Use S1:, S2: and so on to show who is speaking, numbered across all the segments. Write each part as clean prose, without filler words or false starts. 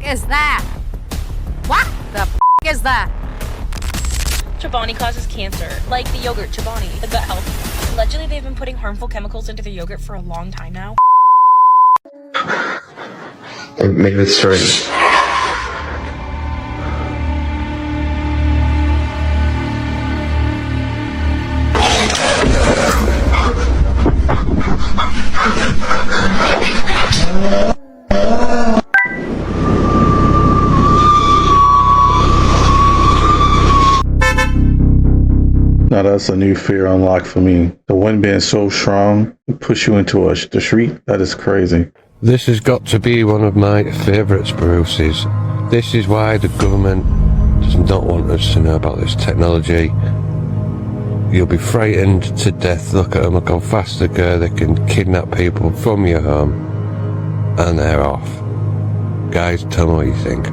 S1: is that? What the f is that?
S2: Chobani causes cancer, like the yogurt Chobani, the gut health. Allegedly, they've been putting harmful chemicals into their yogurt for a long time now.
S3: Maybe it's true.
S4: Now that's a new fear unlocked for me. The wind being so strong, it push you into the street. That is crazy.
S5: This has got to be one of my favourite spruces. This is why the government does not want us to know about this technology. You'll be frightened to death. Look at them, look how fast they go. They can kidnap people from your home. And they're off. Guys, tell me what you think.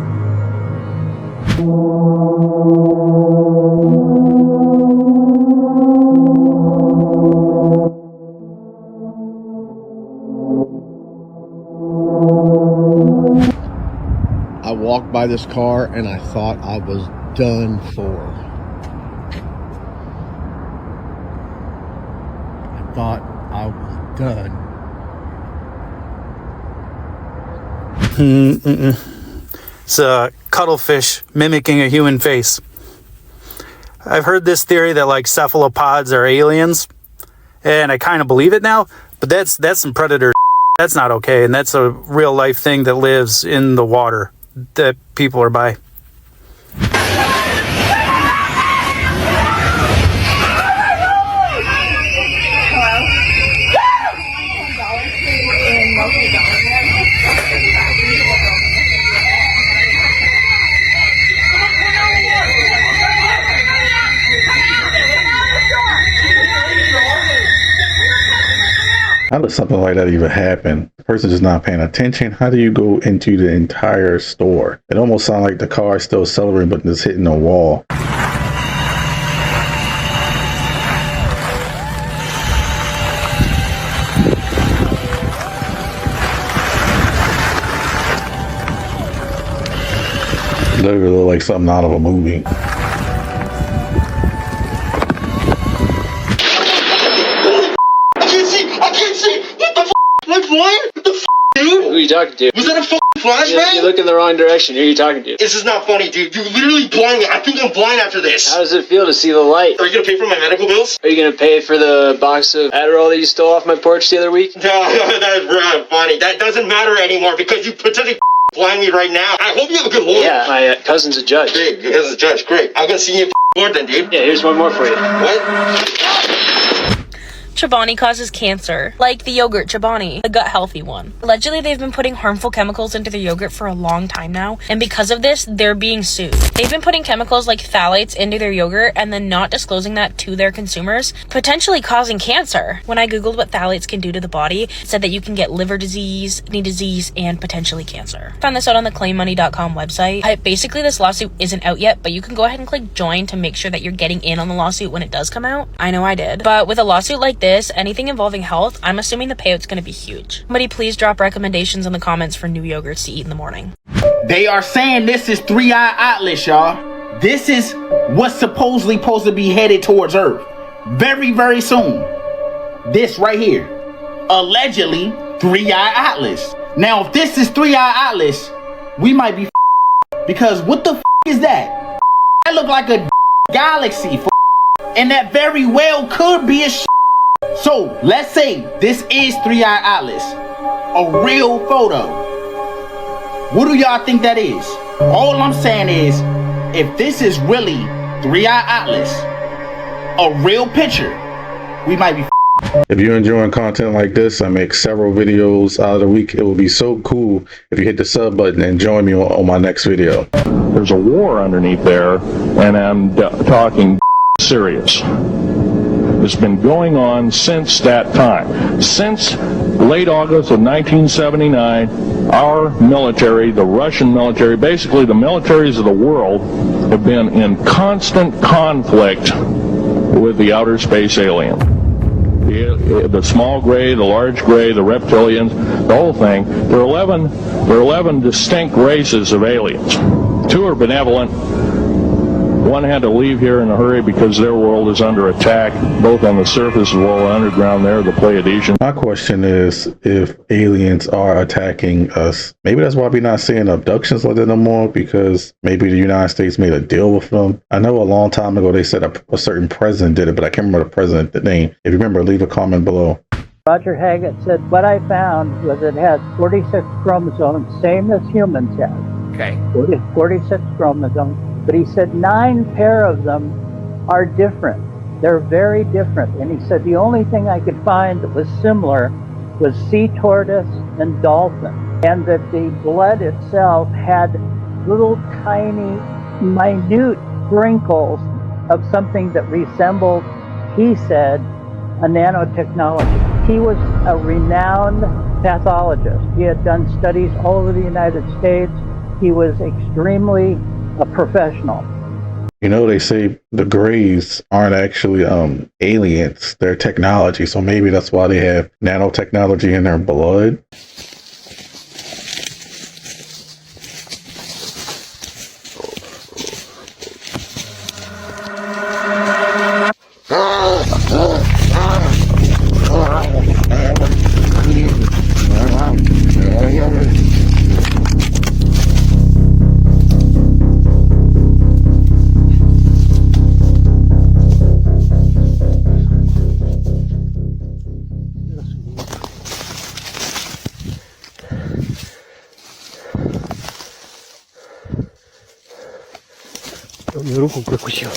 S6: I walked by this car and I thought I was done for. I thought I was done.
S7: It's a cuttlefish mimicking a human face. I've heard this theory that like cephalopods are aliens, and I kind of believe it now, but that's some predator. That's not okay, and that's a real life thing that lives in the water that people are by.
S4: How does something like that even happen? The person just not paying attention. How do you go into the entire store? It almost sounds like the car is still accelerating, but it's hitting a wall. Literally look like something out of a movie.
S8: Who are you talking to?
S9: Was that a fucking flashbang?
S8: You look in the wrong direction. Who are you talking to?
S9: This is not funny, dude. You literally blind me. I think I'm blind after this.
S8: How does it feel to see the light?
S9: Are you gonna pay for my medical bills?
S8: Are you gonna pay for the box of Adderall that you stole off my porch the other week?
S9: No, that's really funny. That doesn't matter anymore because you potentially blind me right now. I hope you have a good lawyer.
S8: Yeah, my cousin's a judge.
S9: Great, your cousin's a judge. Great. I'm gonna see you in court then, dude.
S8: Yeah, here's one more for you.
S9: What?
S2: Chobani causes cancer, like the yogurt Chobani, the gut healthy one. Allegedly, they've been putting harmful chemicals into their yogurt for a long time now, and because of this, they're being sued. They've been putting chemicals like phthalates into their yogurt and then not disclosing that to their consumers, potentially causing cancer. When I googled what phthalates can do to the body, it said that you can get liver disease, kidney disease, and potentially cancer. Found this out on the claimmoney.com website. Basically, this lawsuit isn't out yet, but you can go ahead and click join to make sure that you're getting in on the lawsuit when it does come out. I know I did. But with a lawsuit like this, anything involving health, I'm assuming the payout's gonna be huge. Somebody please drop recommendations in the comments for new yogurts to eat in the morning.
S10: They are saying this is 3-Eye Atlas, y'all. This is what's supposedly supposed to be headed towards Earth. Very, very soon. This right here. Allegedly, 3-Eye Atlas. Now, if this is 3-Eye Atlas, we might be because what the is that? That look like a galaxy, and that very well could be a So, let's say this is 3-Eye Atlas, a real photo. What do y'all think that is? All I'm saying is, if this is really 3-Eye Atlas, a real picture, we might be
S4: If you're enjoying content like this, I make several videos out of the week. It would be so cool if you hit the sub button and join me on my next video.
S11: There's a war underneath there, and I'm talking serious. It's been going on since that time. Since late August of 1979, our military, the Russian military, basically the militaries of the world, have been in constant conflict with the outer space alien. the small gray, the large gray, the reptilians, the whole thing. There are 11 distinct races of aliens. 2 are benevolent. One had to leave here in a hurry because their world is under attack, both on the surface as well as underground there, the Pleiadians.
S4: My question is, if aliens are attacking us, maybe that's why we're not seeing abductions like that no more, because maybe the United States made a deal with them. I know a long time ago they said a certain president did it, but I can't remember the president's name. If you remember, leave a comment below.
S12: Roger Haggett said, what I found was it has 46 chromosomes, same as humans have.
S13: Okay.
S12: 46 chromosomes. But he said 9 pair of them are different. They're very different. And he said the only thing I could find that was similar was sea tortoise and dolphin. And that the blood itself had little tiny, minute sprinkles of something that resembled, he said, a nanotechnology. He was a renowned pathologist. He had done studies all over the United States. He was extremely a professional.
S4: You know, they say the Greys aren't actually aliens, they're technology, so maybe that's why they have nanotechnology in their blood.
S13: Руку прикусил.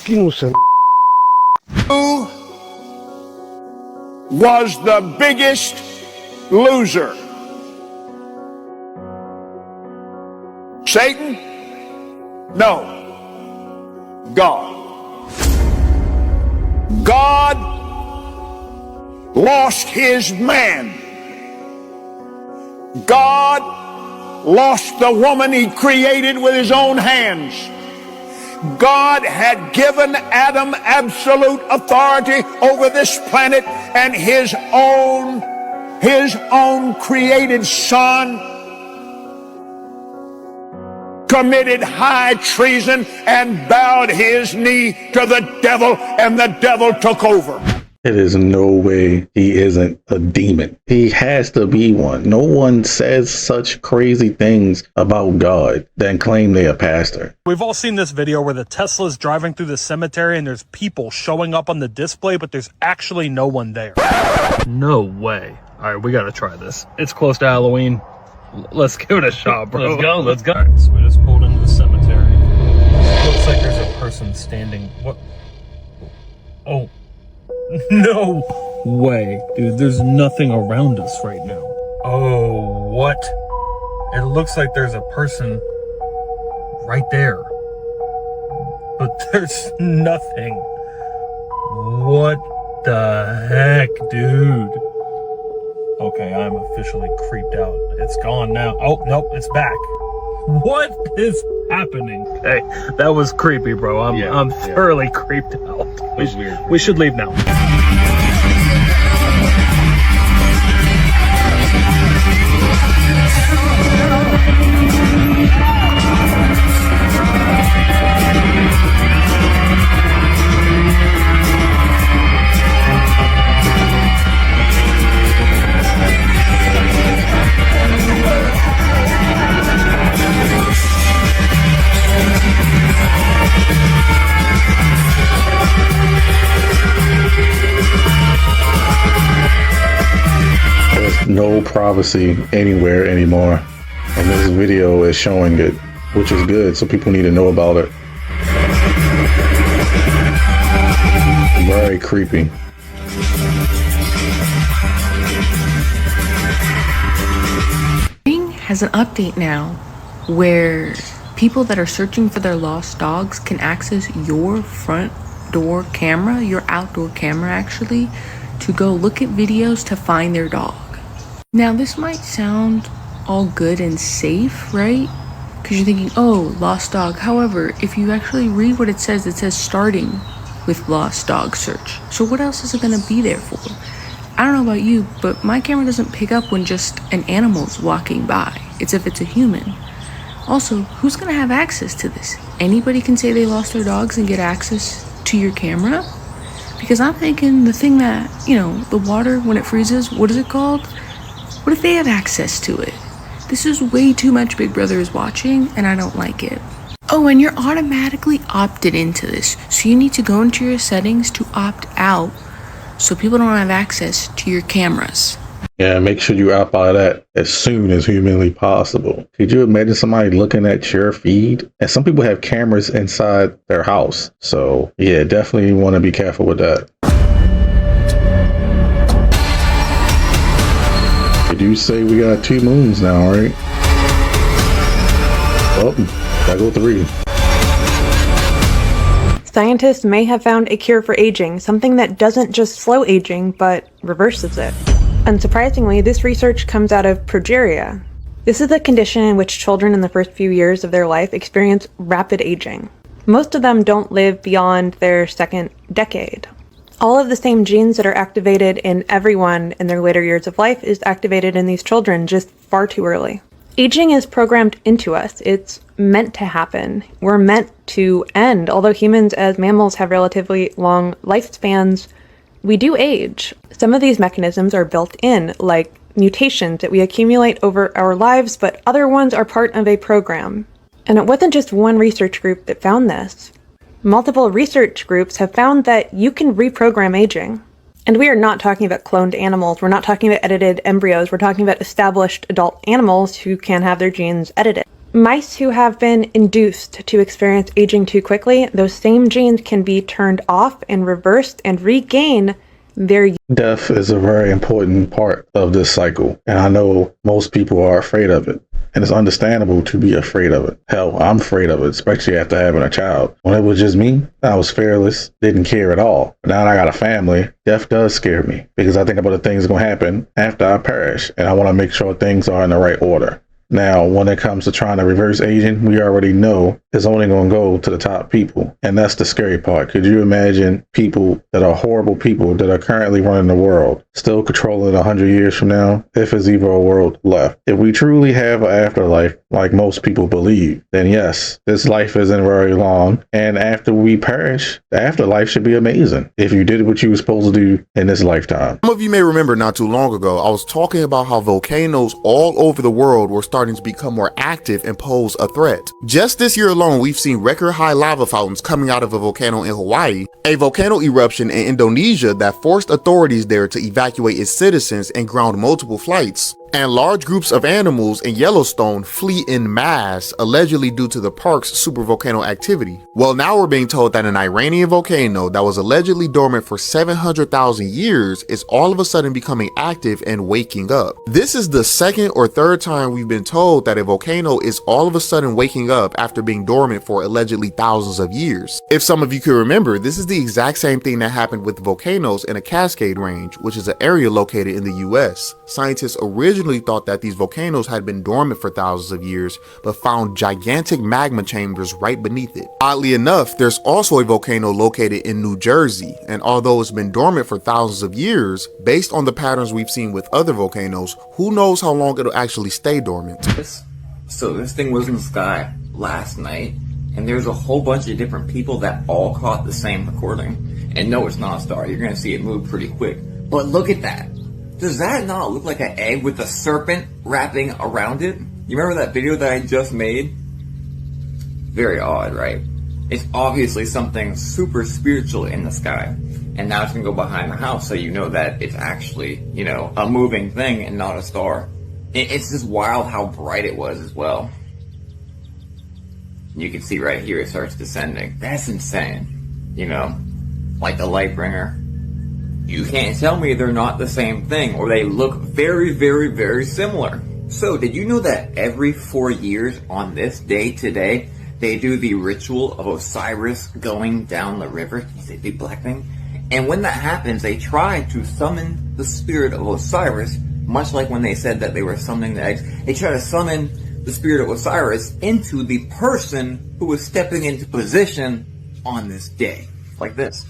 S13: Кинулся.
S14: Who was the biggest loser? Satan? No. God. God lost his man. God lost the woman he created with his own hands. God had given Adam absolute authority over this planet, and his own created son committed high treason and bowed his knee to the devil, and the devil took over.
S4: There is no way he isn't a demon. He has to be one. No one says such crazy things about God than claim they're a pastor.
S15: We've all seen this video where the Tesla's driving through the cemetery and there's people showing up on the display, but there's actually no one there. No way. All right, we got to try this. It's close to Halloween. Let's give it a shot, bro. Let's go. All right, so we just pulled into the cemetery. Looks like there's a person standing. What? Oh. No way, dude. There's nothing around us right now. Oh, what? It looks like there's a person right there, but there's nothing. What the heck, dude? Okay, I'm officially creeped out. It's gone now. Oh, nope, it's back. What is happening? Hey, that was creepy, bro. I'm thoroughly creeped out. We should leave now.
S4: No privacy anywhere anymore, and this video is showing it, which is good, so people need to know about it. Very creepy.
S16: Has an update now where people that are searching for their lost dogs can access your front door camera, your outdoor camera actually, to go look at videos to find their dog. Now, this might sound all good and safe, right? Because you're thinking, oh, lost dog. However, if you actually read what it says starting with lost dog search. So what else is it gonna be there for? I don't know about you, but my camera doesn't pick up when just an animal's walking by. It's if it's a human. Also, who's gonna have access to this? Anybody can say they lost their dogs and get access to your camera? Because I'm thinking the thing that, the water when it freezes, what is it called? What if they have access to it? This is way too much Big Brother is watching, and I don't like it. Oh, and you're automatically opted into this. So you need to go into your settings to opt out so people don't have access to your cameras.
S4: Yeah, make sure you opt out of that as soon as humanly possible. Could you imagine somebody looking at your feed? And some people have cameras inside their house. So yeah, definitely want to be careful with that. Did you say we got 2 moons now, right? Oh, gotta go 3.
S17: Scientists may have found a cure for aging, something that doesn't just slow aging, but reverses it. Unsurprisingly, this research comes out of Progeria. This is a condition in which children in the first few years of their life experience rapid aging. Most of them don't live beyond their second decade. All of the same genes that are activated in everyone in their later years of life is activated in these children just far too early. Aging is programmed into us. It's meant to happen. We're meant to end. Although humans as mammals have relatively long lifespans, we do age. Some of these mechanisms are built in, like mutations that we accumulate over our lives, but other ones are part of a program. And it wasn't just one research group that found this. Multiple research groups have found that you can reprogram aging. And we are not talking about cloned animals. We're not talking about edited embryos. We're talking about established adult animals who can have their genes edited. Mice who have been induced to experience aging too quickly, those same genes can be turned off and reversed and regain their...
S4: Death is a very important part of this cycle, and I know most people are afraid of it. And it's understandable to be afraid of it. Hell, I'm afraid of it, especially after having a child. When it was just me, I was fearless, didn't care at all. But now that I got a family, death does scare me because I think about the things that are going to happen after I perish, and I want to make sure things are in the right order. Now, when it comes to trying to reverse aging, we already know it's only going to go to the top people. And that's the scary part. Could you imagine people that are horrible people that are currently running the world, still controlling 100 years from now, if there's even a world left? If we truly have an afterlife, like most people believe, then yes, this life isn't very long. And after we perish, the afterlife should be amazing if you did what you were supposed to do in this lifetime.
S18: Some of you may remember not too long ago, I was talking about how volcanoes all over the world were starting to become more active and pose a threat. Just this year alone, we've seen record high lava fountains coming out of a volcano in Hawaii, a volcano eruption in Indonesia that forced authorities there to evacuate its citizens and ground multiple flights, and large groups of animals in Yellowstone flee en masse, allegedly due to the park's supervolcano activity. Well, now we're being told that an Iranian volcano that was allegedly dormant for 700,000 years is all of a sudden becoming active and waking up. This is the second or third time we've been told that a volcano is all of a sudden waking up after being dormant for allegedly thousands of years. If some of you can remember, this is the exact same thing that happened with volcanoes in a Cascade Range, which is an area located in the US. Scientists originally thought that these volcanoes had been dormant for thousands of years, but found gigantic magma chambers right beneath it. Oddly enough, there's also a volcano located in New Jersey, and although it's been dormant for thousands of years, based on the patterns we've seen with other volcanoes, who knows how long it'll actually stay dormant.
S19: So this thing was in the sky last night, and there's a whole bunch of different people that all caught the same recording. And no, it's not a star. You're gonna see it move pretty quick. But look at that. Does that not look like an egg with a serpent wrapping around it? You remember that video that I just made? Very odd, right? It's obviously something super spiritual in the sky. And now it's gonna go behind the house so you know that it's actually, a moving thing and not a star. It's just wild how bright it was as well. You can see right here it starts descending. That's insane. Like the light bringer. You can't tell me they're not the same thing, or they look very, very, very similar. So, did you know that every 4 years on this day today, they do the ritual of Osiris going down the river? You see the big black thing? And when that happens, they try to summon the spirit of Osiris, much like when they said that they were summoning the eggs. They try to summon the spirit of Osiris into the person who was stepping into position on this day. Like this.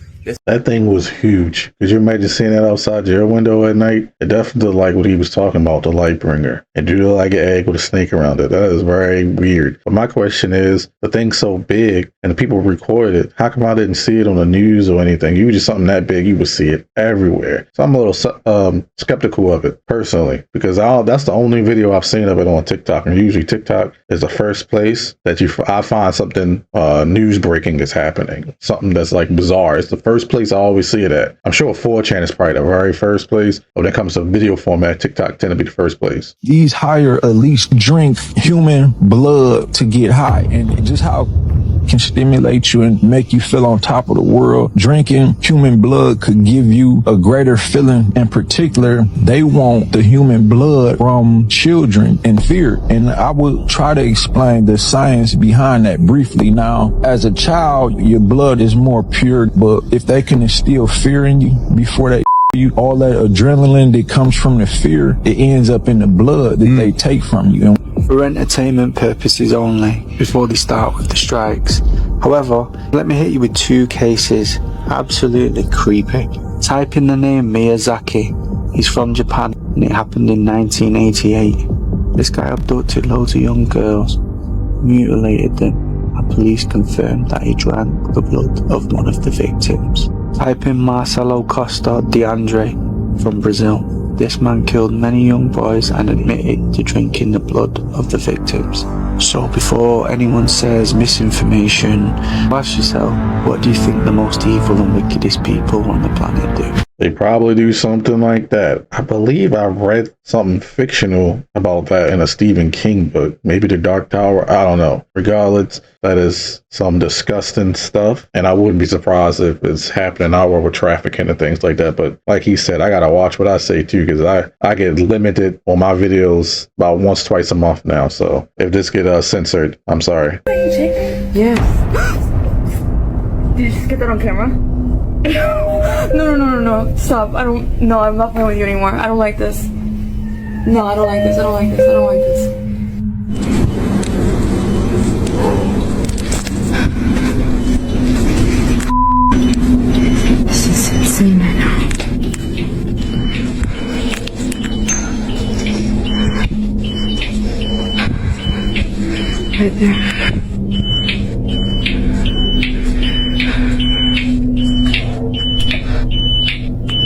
S4: That thing was huge. Could you imagine seeing that outside your window at night? It definitely looked like what he was talking about, the light bringer. It do look like an egg with a snake around it. That is very weird. But my question is, the thing's so big and the people recorded it, how come I didn't see it on the news or anything? Usually something that big, you would see it everywhere. So I'm a little skeptical of it, personally, because that's the only video I've seen of it on TikTok. And usually TikTok is the first place that I find something news breaking is happening. Something that's like bizarre. It's the first place I always see it at. I'm sure 4chan is probably the very first place. But when it comes to video format, TikTok tend to be the first place.
S20: These higher elites drink human blood to get high, and just how can stimulate you and make you feel on top of the world. Drinking human blood could give you a greater feeling. In particular, they want the human blood from children in fear. And I will try to explain the science behind that briefly. Now, as a child, your blood is more pure, but if they can instill fear in you before they all that adrenaline that comes from the fear, it ends up in the blood that they take from you.
S21: For entertainment purposes only, before they start with the strikes. However, let me hit you with 2 cases. Absolutely creepy. Type in the name Miyazaki. He's from Japan, and it happened in 1988. This guy abducted loads of young girls, mutilated them, and police confirmed that he drank the blood of one of the victims. Type in Marcelo Costa de Andre from Brazil. This man killed many young boys and admitted to drinking the blood of the victims. So before anyone says misinformation, ask yourself, what do you think the most evil and wickedest people on the planet do?
S4: They probably do something like that. I believe I read something fictional about that in a Stephen King book. Maybe The Dark Tower. I don't know. Regardless, that is some disgusting stuff. And I wouldn't be surprised if it's happening our world with trafficking and things like that. But like he said, I got to watch what I say too, because I get limited on my videos about once, twice a month now. So if this get censored, I'm sorry.
S16: Yes. Did you just get that on camera? No. Stop. No, I'm not playing with you anymore. I don't like this. No, I don't like this. I don't like this. I don't like this. This is insane right now. Right there.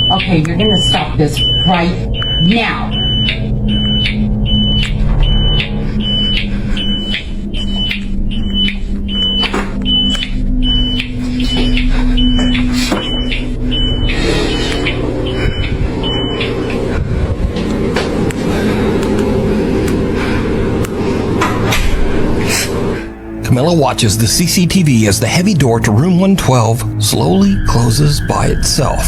S22: Okay, you're gonna stop this right now.
S23: Camilla watches the CCTV as the heavy door to room 112 slowly closes by itself.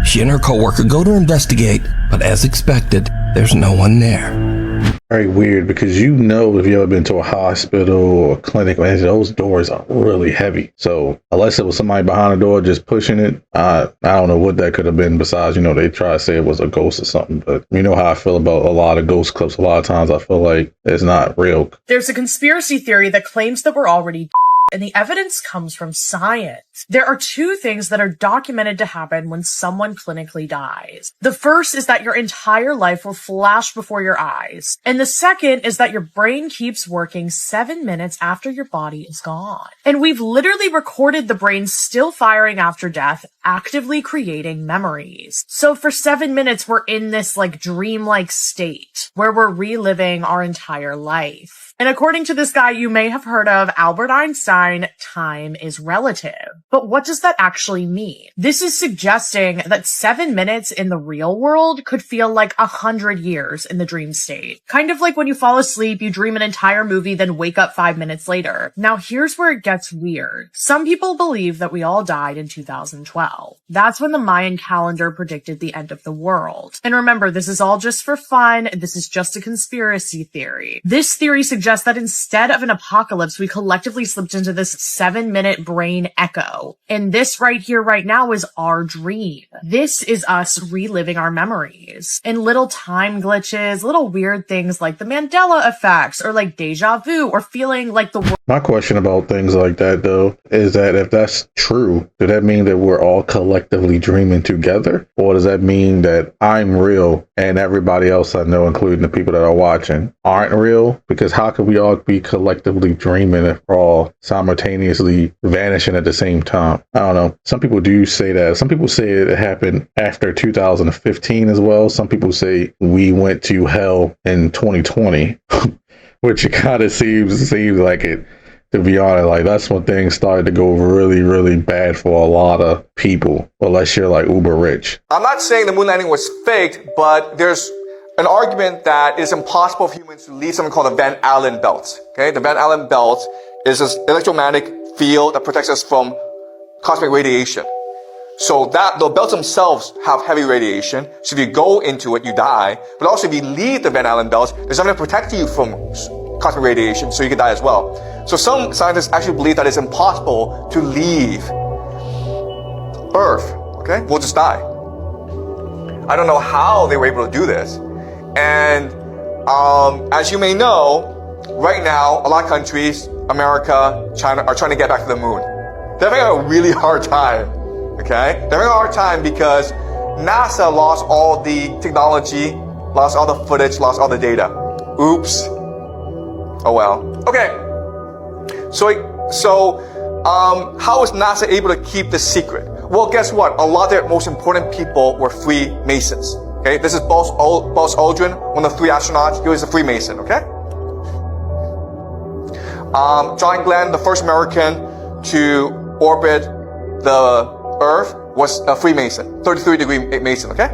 S23: She and her coworker go to investigate, but as expected, there's no one there.
S4: Very weird, because you know if you ever been to a hospital or a clinic, man, those doors are really heavy. So unless it was somebody behind the door just pushing it, I don't know what that could have been besides, they try to say it was a ghost or something. But you know how I feel about a lot of ghost clips. A lot of times I feel like it's not real.
S2: There's a conspiracy theory that claims that we're already and the evidence comes from science. There are 2 things that are documented to happen when someone clinically dies. The first is that your entire life will flash before your eyes. And the second is that your brain keeps working 7 minutes after your body is gone. And we've literally recorded the brain still firing after death, actively creating memories. So for 7 minutes, we're in this dreamlike state where we're reliving our entire life. And according to this guy you may have heard of, Albert Einstein, time is relative. But what does that actually mean? This is suggesting that 7 minutes in the real world could feel like 100 years in the dream state. Kind of like when you fall asleep, you dream an entire movie, then wake up 5 minutes later. Now here's where it gets weird. Some people believe that we all died in 2012. That's when the Mayan calendar predicted the end of the world. And remember, this is all just for fun. This is just a conspiracy theory. This theory suggests that instead of an apocalypse, we collectively slipped into
S1: of this 7-minute brain echo. And this right here, right now is our dream. This is us reliving our memories. And little time glitches, little weird things like the Mandela effects or like deja vu or feeling like the world.
S4: My question about things like that, though, is that if that's true, does that mean that we're all collectively dreaming together? Or does that mean that I'm real and everybody else I know, including the people that are watching, aren't real? Because how can we all be collectively dreaming if we're all simultaneously vanishing at the same time? I don't know. Some people do say that. Some people say it happened after 2015 as well. Some people say we went to hell in 2020, which it kind of seems like it. To be honest, like that's when things started to go really, really bad for a lot of people, unless you're like uber rich.
S3: I'm not saying the moon landing was faked, but there's an argument that it's impossible for humans to leave something called the Van Allen belt. Okay, the Van Allen belt is this electromagnetic field that protects us from cosmic radiation. So that the belts themselves have heavy radiation. So if you go into it, you die. But also if you leave the Van Allen belt, there's something to protect you from cosmic radiation, so you can die as well. So some scientists actually believe that it's impossible to leave Earth. Okay, we'll just die. I don't know how they were able to do this. And as you may know, right now, a lot of countries, America, China, are trying to get back to the moon. They're having a really hard time. Okay, they're having a hard time because NASA lost all the technology, lost all the footage, lost all the data. Oops. Oh well. Okay. So how was NASA able to keep this secret? Well, guess what? A lot of their most important people were Freemasons. Okay, this is Buzz Aldrin, one of the 3 astronauts. He was a Freemason. Okay. John Glenn, the first American to orbit the Earth, was a Freemason, 33-degree Mason. Okay.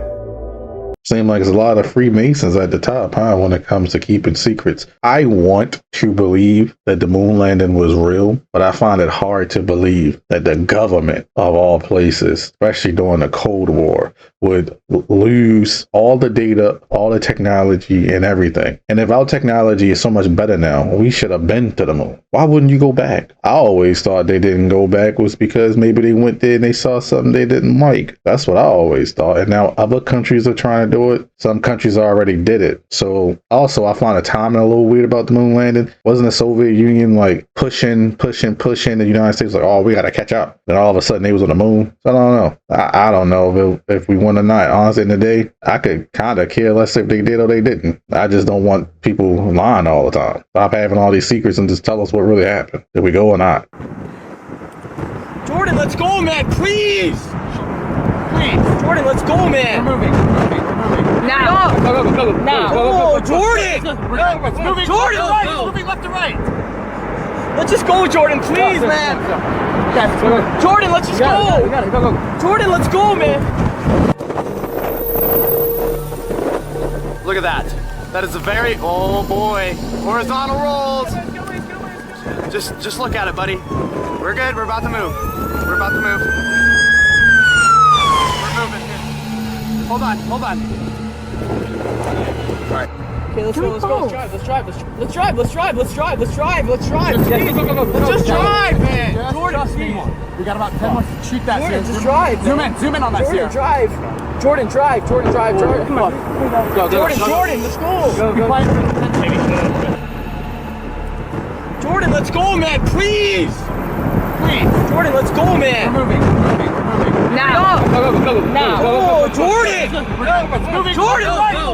S4: Seems like there's a lot of Freemasons at the top, huh, when it comes to keeping secrets. I want to believe that the moon landing was real, but I find it hard to believe that the government of all places, especially during the Cold War, would lose all the data, all the technology and everything. And if our technology is so much better now, we should have been to the moon. Why wouldn't you go back? I always thought they didn't go back was because maybe they went there and they saw something they didn't like. That's what I always thought. And now other countries are trying to do it. Some countries already did it. So also I find the timing a little weird about the moon landing. Wasn't the Soviet Union like pushing the United States like, oh, we got to catch up. Then all of a sudden they was on the moon. So I don't know. I don't know if we won or not. Honestly, in the day, I could kind of care less if they did or they didn't. I just don't want people lying all the time. Stop having all these secrets and just tell us what really happened. Did we go or not?
S5: Jordan, let's go, man, please! Please, Jordan, let's go, man! We're moving. Now! Go. Now! Oh, Jordan! Jordan, right! It's moving left to right! Let's just go, Jordan, please, man! Jordan, let's just go! We got it, go. Jordan, let's go, man! Look at that. That is a very, oh boy, horizontal rolls. Just look at it, buddy. We're good, we're about to move. We're moving. Hold on. All right. Okay, let's go. Let's drive. Let's drive. Let's just drive, man. Jordan, please. We got about 10 more. Shoot that. Jordan, just drive. Zoom in on that. Jordan, drive. Jordan, drive. Come on. Go. Jordan, let's go. Jordan, let's go, man, please. Jordan, let's go, man. We're moving. Now. Go. Now. Oh, Jordan. Jordan, right. It's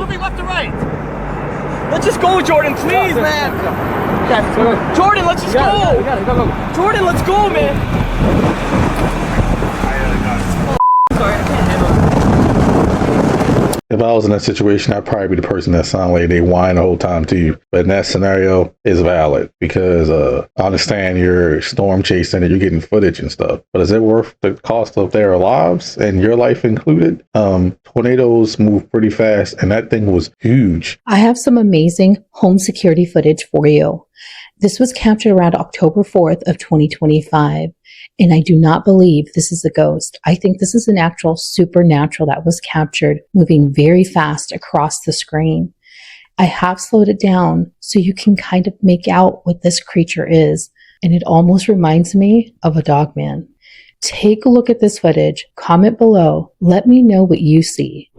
S5: moving left to right. Let's just go, Jordan, please, man. Jordan, let's just go. We got it. Go. Jordan, let's go, man. Sorry, I can't handle it.
S4: If I was in that situation, I'd probably be the person that sounded like they whine the whole time to you. But in that scenario, it's valid because I understand you're storm chasing and you're getting footage and stuff. But is it worth the cost of their lives and your life included? Tornadoes move pretty fast, and that thing was huge.
S22: I have some amazing home security footage for you. This was captured around October 4th of 2025. And I do not believe this is a ghost. I think this is an actual supernatural that was captured moving very fast across the screen. I have slowed it down so you can kind of make out what this creature is. and it almost reminds me of a dog man. Take a look at this footage, comment below, let me know what you see.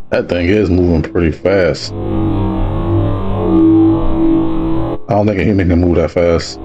S4: That thing is moving pretty fast. I don't think a human can move that fast.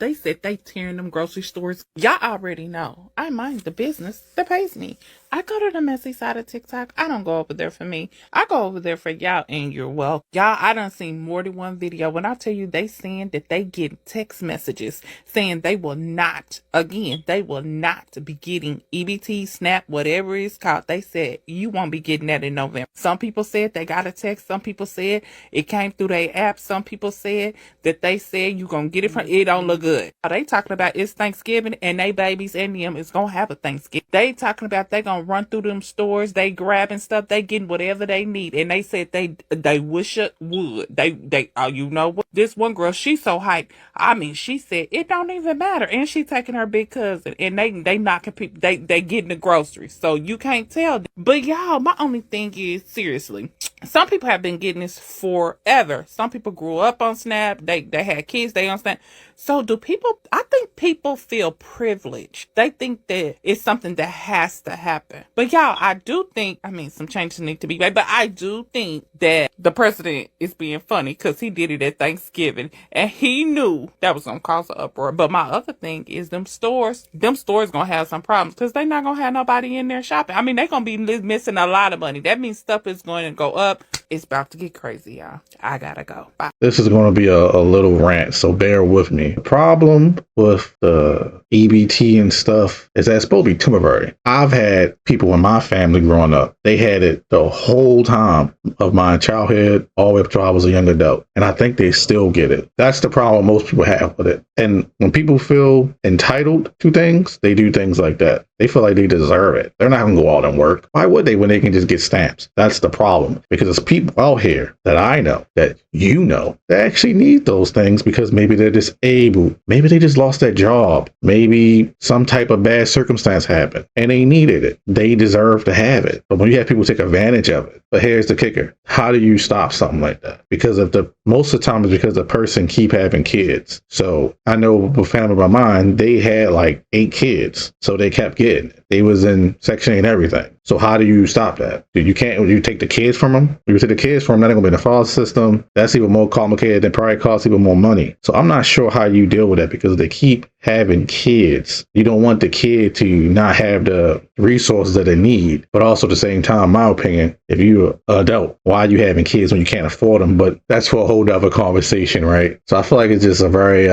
S6: They said they tearing them grocery stores. Y'all already know. I mind the business that pays me. I go to the messy side of TikTok. I don't go over there for me. I go over there for y'all, and you're welcome. Y'all, I done seen more than one video. When I tell you they saying that they get text messages saying they will not, again, they will not be getting EBT, SNAP, whatever it's called. They said you won't be getting that in November. Some people said they got a text. Some people said it came through their app. Some people said that they said you gonna get it from, it don't look good. They talking about it's Thanksgiving and they babies and them is gonna have a Thanksgiving. They talking about they gonna run through them stores, they grabbing stuff, they getting whatever they need, and they said they wish it would. They oh, you know what? This one girl, she's so hyped. I mean, she said it don't even matter, and she taking her big cousin, and they knocking people, they getting the groceries, so you can't tell. But y'all, my only thing is, seriously, some people have been getting this forever. Some people grew up on SNAP. They had kids. They on SNAP. So do people? I think people feel privileged. They think that it's something that has to happen. But y'all, I do think, I mean, some changes need to be made. But I do think that the president is being funny because he did it at Thanksgiving and he knew that was gonna cause an uproar. But my other thing is them stores gonna have some problems because they're not gonna have nobody in there shopping. I mean, they're gonna be missing a lot of money. That means stuff is going to go up. It's about to get crazy, y'all. I gotta go. Bye.
S4: This is going to be a little rant, so bear with me. The problem with the EBT and stuff is that it's supposed to be temporary. I've had people in my family growing up, they had it the whole time of my childhood, all the way up till I was a young adult. And I think they still get it. That's the problem most people have with it. And when people feel entitled to things, they do things like that. They feel like they deserve it. They're not going to go out and work. Why would they when they can just get stamps? That's the problem. Because there's people out here that I know, that you know, that actually need those things because maybe they're disabled. Maybe they just lost their job. Maybe some type of bad circumstance happened and they needed it. They deserve to have it. But when you have people take advantage of it, but here's the kicker. How do you stop something like that? Because most of the time it's because the person keep having kids. So I know a family of mine, they had like 8 kids. So they kept getting it. They was in Section 8 and everything. So how do you stop that? You take the kids from them? You take the kids from them, they're going to be in the foster system. That's even more complicated and probably costs even more money. So I'm not sure how you deal with that because they keep having kids. You don't want the kid to not have the resources that they need. But also at the same time, in my opinion, if you're an adult, why are you having kids when you can't afford them? But that's for a whole other conversation, right? So I feel like it's just a very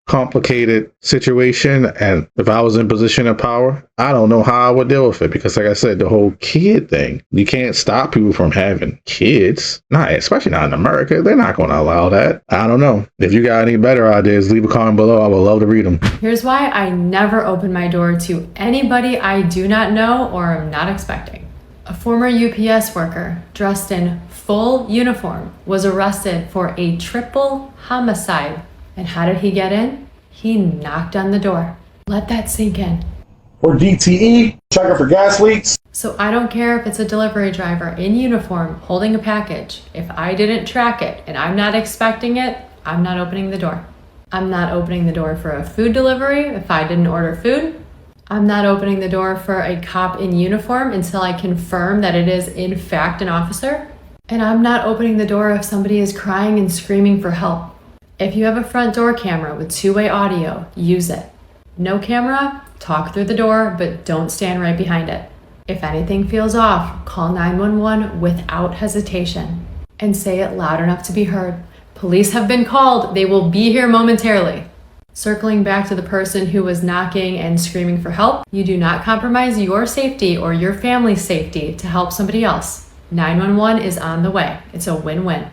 S4: complicated situation. And if I was in position of power, I don't know how I would deal with it because like I said, the whole kid thing, you can't stop people from having kids. Especially not in America. They're not going to allow that. I don't know. If you got any better ideas, leave a comment below. I would love to read them.
S7: Here's why I never open my door to anybody I do not know or am not expecting. A former UPS worker dressed in full uniform was arrested for a triple homicide. And how did he get in? He knocked on the door. Let that sink in.
S8: Or DTE, checking for gas leaks.
S7: So I don't care if it's a delivery driver in uniform holding a package. If I didn't track it and I'm not expecting it, I'm not opening the door. I'm not opening the door for a food delivery if I didn't order food. I'm not opening the door for a cop in uniform until I confirm that it is in fact an officer. And I'm not opening the door if somebody is crying and screaming for help. If you have a front door camera with two-way audio, use it. No camera, talk through the door, but don't stand right behind it. If anything feels off, call 911 without hesitation and say it loud enough to be heard. Police have been called. They will be here momentarily. Circling back to the person who was knocking and screaming for help, you do not compromise your safety or your family's safety to help somebody else. 911 is on the way. It's a win-win.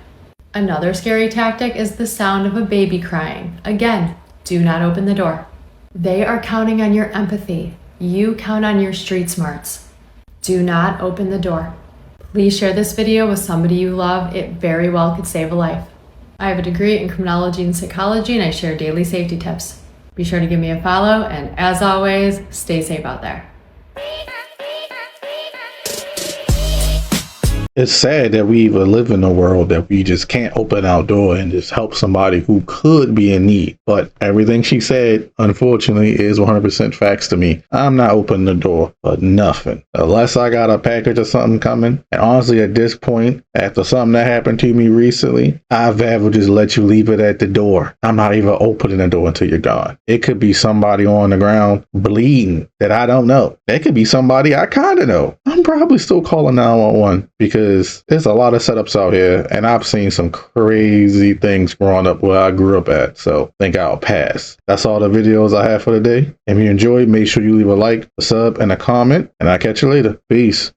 S7: Another scary tactic is the sound of a baby crying. Again, do not open the door. They are counting on your empathy. You count on your street smarts. Do not open the door. Please share this video with somebody you love. It very well could save a life. I have a degree in criminology and psychology, and I share daily safety tips. Be sure to give me a follow, and as always, stay safe out there.
S4: It's sad that we even live in a world that we just can't open our door and just help somebody who could be in need. But everything she said, unfortunately, is 100% facts to me. I'm not opening the door for nothing. Unless I got a package or something coming. And honestly, at this point, after something that happened to me recently, I'd rather just let you leave it at the door. I'm not even opening the door until you're gone. It could be somebody on the ground bleeding that I don't know. It could be somebody I kind of know. I'm probably still calling 911 because there's a lot of setups out here, and I've seen some crazy things growing up where I grew up at, so I think I'll pass. That's all the videos I have for today. If you enjoyed, make sure you leave a like, a sub, and a comment, and I'll catch you later. Peace.